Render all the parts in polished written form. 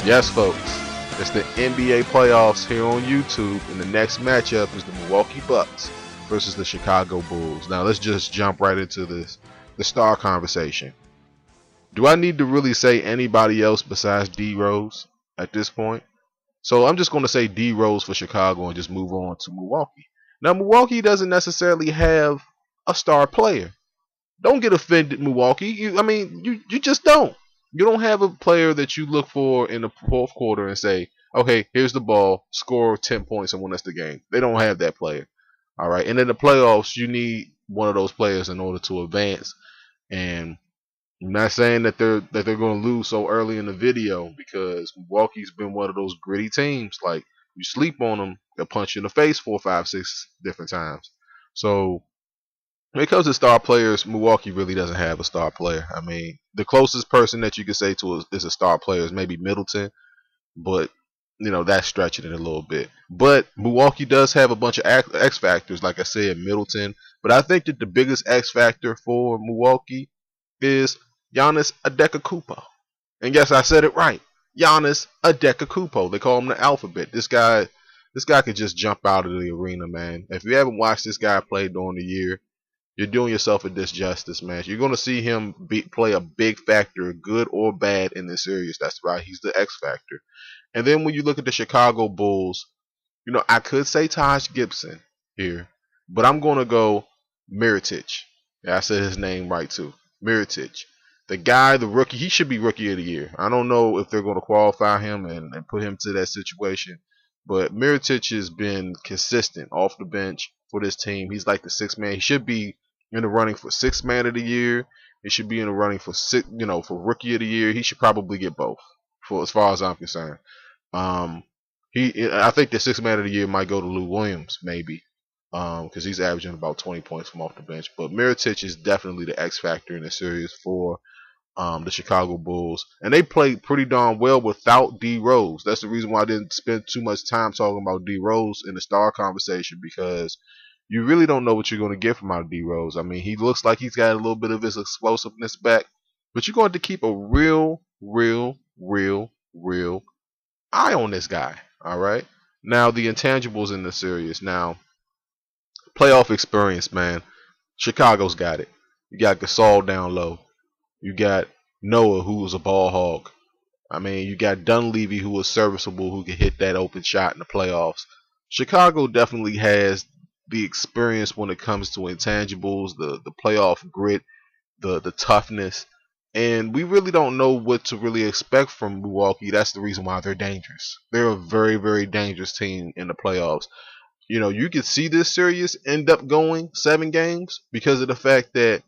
Yes, folks, it's the NBA playoffs here on YouTube, and the next matchup is the Milwaukee Bucks versus the Chicago Bulls. Now, let's just jump right into the star conversation. Do I need to really say anybody else besides D Rose at this point? So I'm just going to say D Rose for Chicago and just move on to Milwaukee. Now, Milwaukee doesn't necessarily have a star player. Don't get offended, Milwaukee. You just don't. You don't have a player that you look for in the fourth quarter and say, okay, here's the ball, score 10 points and win us the game. They don't have that player. All right. And in the playoffs, you need one of those players in order to advance. And I'm not saying that they're going to lose so early in the video, because Milwaukee's been one of those gritty teams. Like, you sleep on them, they'll punch you in the face 4, 5, 6 different times. So when it comes to star players, Milwaukee really doesn't have a star player. I mean, the closest person that you could say to is a star player is maybe Middleton, but that's stretching it a little bit. But Milwaukee does have a bunch of X factors, like I said, Middleton. But I think that the biggest X factor for Milwaukee is Giannis Antetokounmpo. And yes, I said it right, Giannis Antetokounmpo. They call him the alphabet. This guy could just jump out of the arena, man. If you haven't watched this guy play during the year, you're doing yourself a disjustice, man. You're going to see him play a big factor, good or bad, in this series. That's right. He's the X factor. And then when you look at the Chicago Bulls, I could say Taj Gibson here, but I'm going to go Mirotic. Yeah, I said his name right, too. Mirotic. The guy, the rookie, he should be rookie of the year. I don't know if they're going to qualify him and put him to that situation, but Mirotic has been consistent off the bench for this team. He's like the sixth man. He should be in the running for sixth man of the year. He should be in the running for for rookie of the year. He should probably get both, for as far as I'm concerned. I think the sixth man of the year might go to Lou Williams, maybe, because he's averaging about 20 points from off the bench. But Mirotic is definitely the X factor in the series for the Chicago Bulls, and they played pretty darn well without D Rose. That's the reason why I didn't spend too much time talking about D Rose in the star conversation, because you really don't know what you're going to get from out of D Rose. I mean, he looks like he's got a little bit of his explosiveness back, but you're going to keep a real eye on this guy. All right. Now, the intangibles in the series. Now, playoff experience, man. Chicago's got it. You got Gasol down low. You got Noah, who was a ball hog. I mean, you got Dunleavy, who was serviceable, who could hit that open shot in the playoffs. Chicago definitely has the experience when it comes to intangibles, the playoff grit, the toughness, and we really don't know what to really expect from Milwaukee. That's the reason why they're dangerous. They're a very, very dangerous team in the playoffs. You could see this series end up going 7 games because of the fact that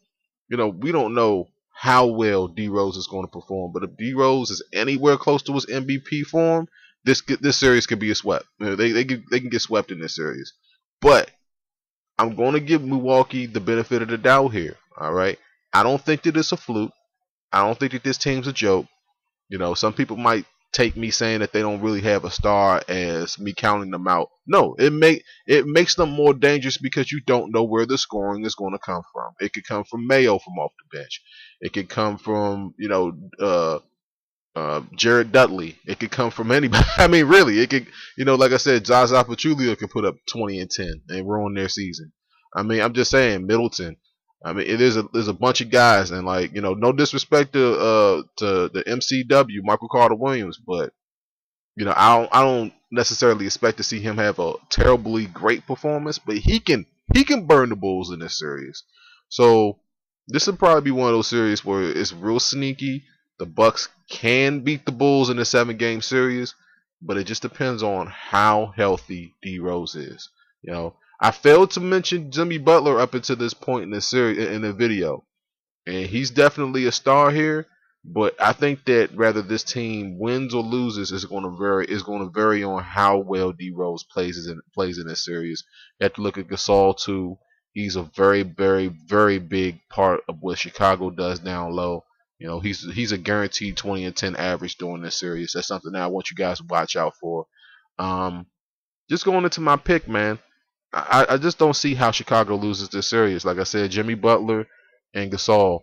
we don't know how well D Rose is going to perform. But if D Rose is anywhere close to his MVP form, this series could be a swept. They can get swept in this series. But I'm going to give Milwaukee the benefit of the doubt here. All right, I don't think that it's a fluke. I don't think that this team's a joke. Some people might take me saying that they don't really have a star as me counting them out. No, it makes them more dangerous because you don't know where the scoring is going to come from. It could come from Mayo from off the bench. It could come from Jared Dudley. It could come from anybody. I mean, really, it could. Like I said, Zaza Pachulia could put up 20 and 10 and ruin their season. I mean, I'm just saying, Middleton. I mean, there's a bunch of guys, and no disrespect to the MCW, Michael Carter Williams, but I don't necessarily expect to see him have a terribly great performance, but he can burn the Bulls in this series. So this will probably be one of those series where it's real sneaky. The Bucks can beat the Bulls in a 7-game series, but it just depends on how healthy D Rose is. I failed to mention Jimmy Butler up until this point in the series, in the video, and he's definitely a star here. But I think that whether this team wins or loses is going to vary on how well D Rose plays in this series. You have to look at Gasol too. He's a very, very, very big part of what Chicago does down low. He's a guaranteed 20 and 10 average during this series. That's something that I want you guys to watch out for. Just going into my pick, man. I just don't see how Chicago loses this series. Like I said, Jimmy Butler and Gasol.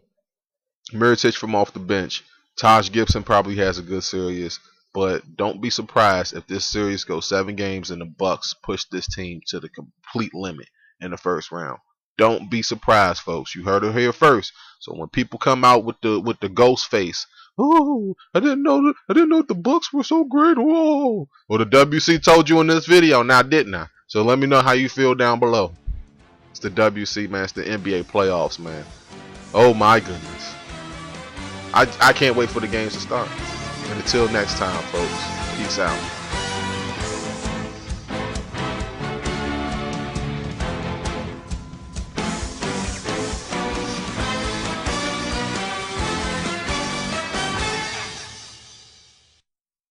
Mirotic from off the bench. Taj Gibson probably has a good series. But don't be surprised if this series goes 7 games and the Bucks push this team to the complete limit in the first round. Don't be surprised, folks. You heard it here first. So when people come out with the ghost face, oh, I didn't know the Bucks were so great. Whoa. Well, the WC told you in this video, now didn't I? So let me know how you feel down below. It's the WC, man. It's the NBA playoffs, man. Oh my goodness. I can't wait for the games to start. And until next time, folks, peace out.